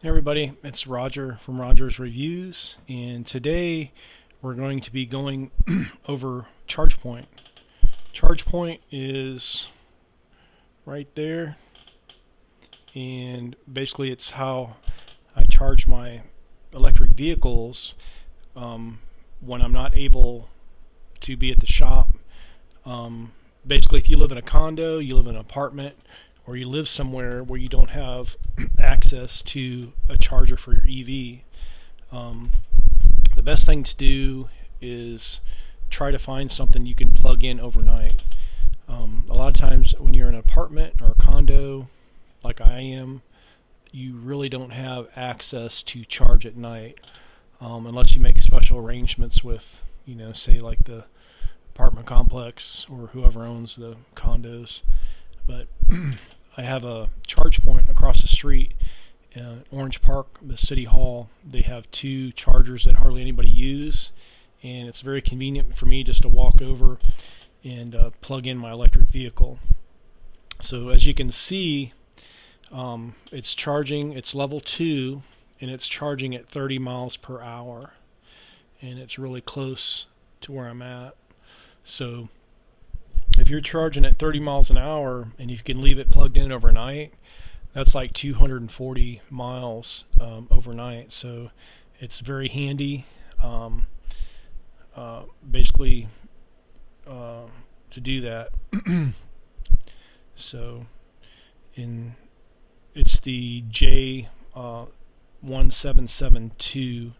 Hey everybody, it's Roger from Roger's Reviews, and today we're going to be going over ChargePoint. ChargePoint is right there, and basically it's how I charge my electric vehicles when I'm not able to be at the shop. Basically, if you live in a condo, you live in an apartment, or you live somewhere where you don't have access to a charger for your EV, the best thing to do is try to find something you can plug in overnight. A lot of times when you're in an apartment or a condo, like I am, you really don't have access to charge at night, unless you make special arrangements with, say like the apartment complex or whoever owns the condos. But I have a charge point across the street in Orange Park, the City Hall. They have two chargers that hardly anybody use, and it's very convenient for me just to walk over and plug in my electric vehicle. So as you can see, it's charging, it's level 2, and it's charging at 30 miles per hour, and it's really close to where I'm at. So if you're charging at 30 miles an hour and you can leave it plugged in overnight, that's like 240 miles overnight. So it's very handy, basically, to do that. So it's the J1772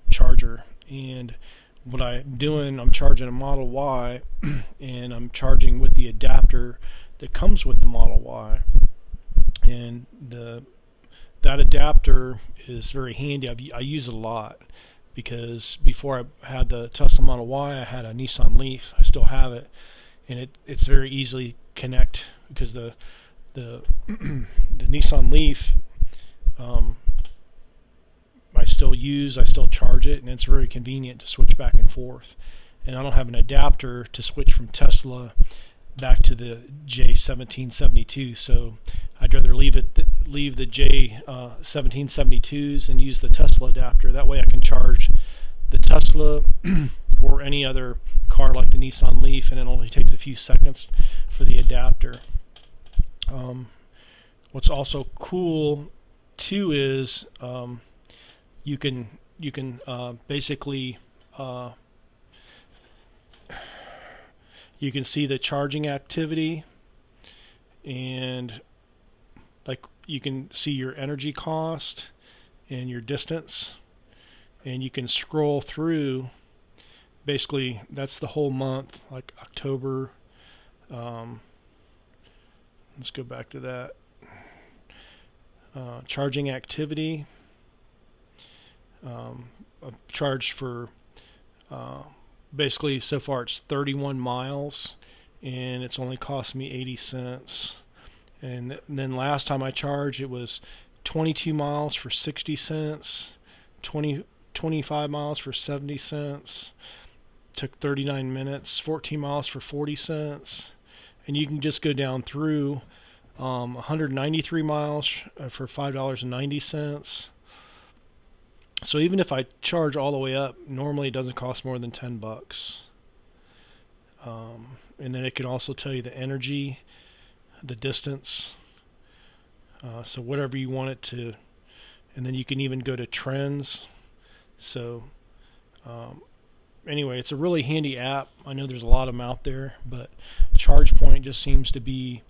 charger, and what I'm doing, I'm charging a Model Y, and I'm charging with the adapter that comes with the Model Y. And that adapter is very handy. I use it a lot because before I had the Tesla Model Y, I had a Nissan Leaf. I still have it, and it's very easily connect because the Nissan Leaf, I still charge it, and it's very convenient to switch back and forth. And I don't have an adapter to switch from Tesla back to the J1772, so I'd rather leave the J1772s and use the Tesla adapter. That way I can charge the Tesla or any other car like the Nissan Leaf, and it only takes a few seconds for the adapter. What's also cool too is you can basically you can see the charging activity, and like you can see your energy cost and your distance, and you can scroll through. Basically that's the whole month, like October. Let's go back to that. Charging activity. I've charged for basically so far it's 31 miles, and it's only cost me 80 cents. And then last time I charged, it was 22 miles for 60 cents, 25 miles for 70 cents, took 39 minutes, 14 miles for 40 cents, and you can just go down through 193 miles for $5.90. So even if I charge all the way up, normally it doesn't cost more than $10. And then it can also tell you the energy, the distance, so whatever you want it to. And then you can even go to trends. So anyway, it's a really handy app. I know there's a lot of them out there, but ChargePoint just seems to be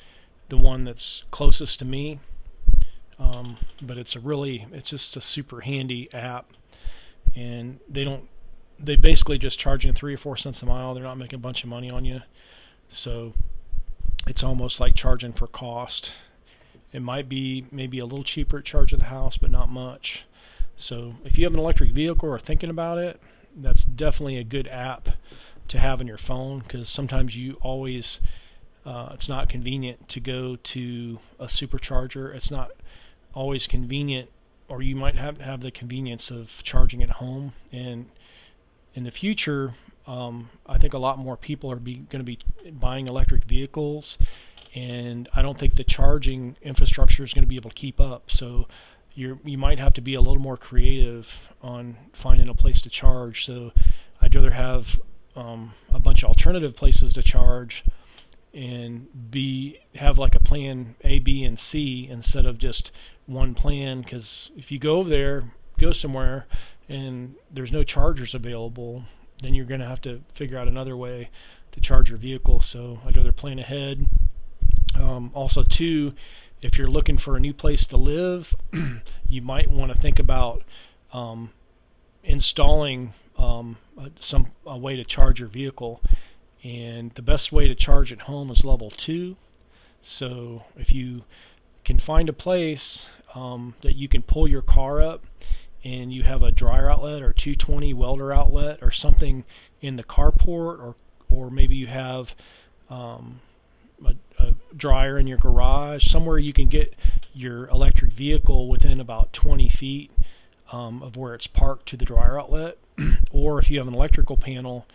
the one that's closest to me. But it's just a super handy app, and they basically just charge you 3 or 4 cents a mile. They're not making a bunch of money on you, so it's almost like charging for cost. It might be maybe a little cheaper at charge at the house, but not much. So if you have an electric vehicle or are thinking about it, that's definitely a good app to have on your phone, because sometimes it's not convenient to go to a supercharger. It's not always convenient, or you might have the convenience of charging at home. And in the future, I think a lot more people are going to be buying electric vehicles, and I don't think the charging infrastructure is going to be able to keep up. So you might have to be a little more creative on finding a place to charge. So I'd rather have a bunch of alternative places to charge and have like a plan A, B, and C instead of just one plan. Because if you go somewhere and there's no chargers available, then you're going to have to figure out another way to charge your vehicle. So I'd rather plan ahead. Also, too, if you're looking for a new place to live, you might want to think about installing a way to charge your vehicle. And the best way to charge at home is level 2. So if you can find a place that you can pull your car up and you have a dryer outlet or 220 welder outlet or something in the carport, or maybe you have a dryer in your garage, somewhere you can get your electric vehicle within about 20 feet of where it's parked to the dryer outlet. Or if you have an electrical panel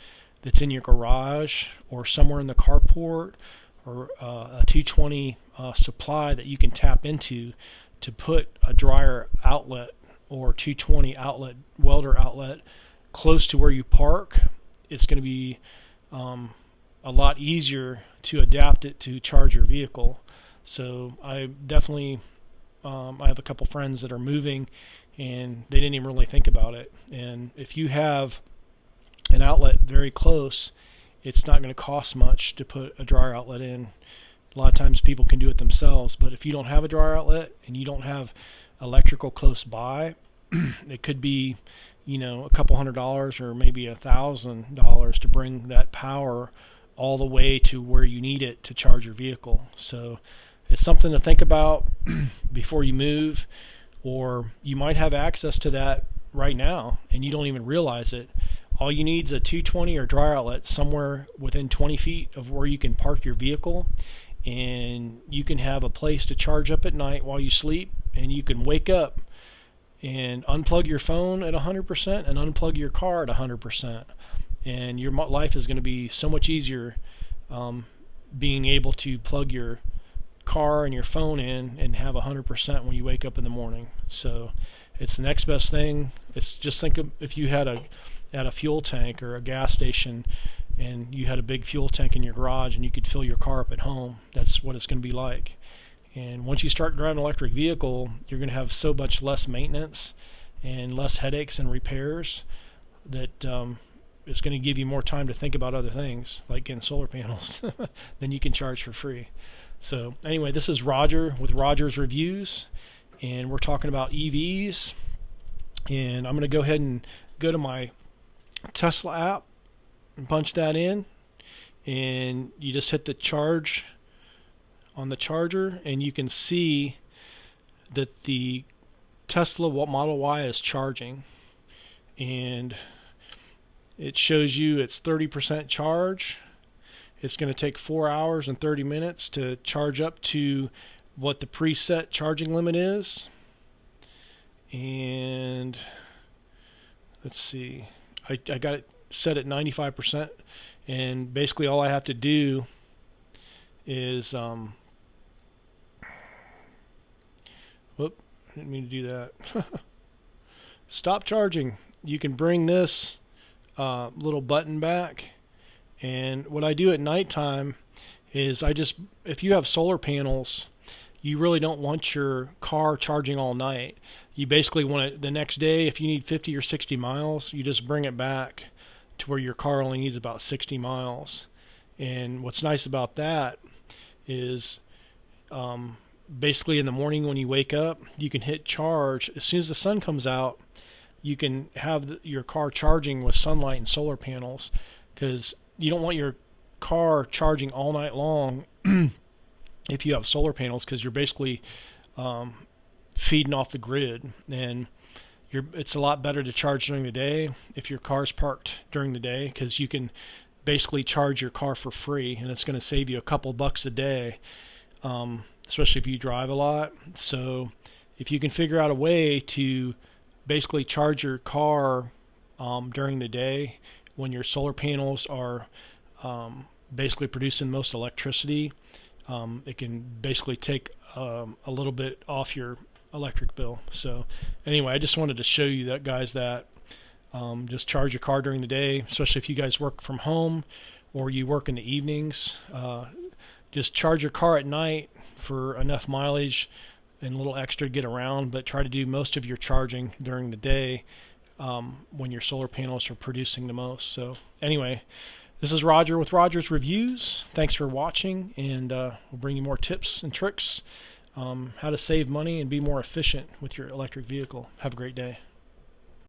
that's in your garage or somewhere in the carport, or a 220 supply that you can tap into to put a dryer outlet or 220 outlet, welder outlet close to where you park, it's going to be a lot easier to adapt it to charge your vehicle. So I definitely I have a couple friends that are moving and they didn't even really think about it. And if you have an outlet very close, it's not going to cost much to put a dryer outlet in. A lot of times people can do it themselves, but if you don't have a dryer outlet and you don't have electrical close by, it could be, a couple $100 or maybe $1,000 to bring that power all the way to where you need it to charge your vehicle. So it's something to think about before you move, or you might have access to that right now and you don't even realize it. All you need is a 220 or dryer outlet somewhere within 20 feet of where you can park your vehicle, and you can have a place to charge up at night while you sleep, and you can wake up and unplug your phone at 100% and unplug your car at 100%. And your life is going to be so much easier being able to plug your car and your phone in and have 100% when you wake up in the morning. So it's the next best thing. It's just think of if you had a fuel tank or a gas station and you had a big fuel tank in your garage and you could fill your car up at home. That's what it's going to be like. And once you start driving an electric vehicle, you're going to have so much less maintenance and less headaches and repairs that it's going to give you more time to think about other things, like getting solar panels. Then you can charge for free. So anyway, this is Roger with Roger's Reviews, and we're talking about EVs. And I'm going to go ahead and go to my Tesla app and punch that in, and you just hit the charge on the charger, and you can see that the Tesla Model Y is charging, and it shows you it's 30% charge. It's going to take 4 hours and 30 minutes to charge up to what the preset charging limit is. And let's see, I got it set at 95%, and basically all I have to do is whoop, I didn't mean to do that. Stop charging. You can bring this little button back, and what I do at nighttime is if you have solar panels, you really don't want your car charging all night. You basically want it the next day. If you need 50 or 60 miles, you just bring it back to where your car only needs about 60 miles. And what's nice about that is basically in the morning when you wake up, you can hit charge. As soon as the sun comes out, you can have your car charging with sunlight and solar panels, because you don't want your car charging all night long if you have solar panels, because you're basically feeding off the grid. And it's a lot better to charge during the day if your car's parked during the day, because you can basically charge your car for free, and it's going to save you a couple bucks a day, especially if you drive a lot. So if you can figure out a way to basically charge your car during the day when your solar panels are basically producing most electricity, it can basically take a little bit off your electric bill. So anyway, I just wanted to show you that, guys, that just charge your car during the day, especially if you guys work from home or you work in the evenings. Just charge your car at night for enough mileage and a little extra to get around, but try to do most of your charging during the day when your solar panels are producing the most. So anyway, this is Roger with Roger's Reviews. Thanks for watching, and we'll bring you more tips and tricks how to save money and be more efficient with your electric vehicle. Have a great day.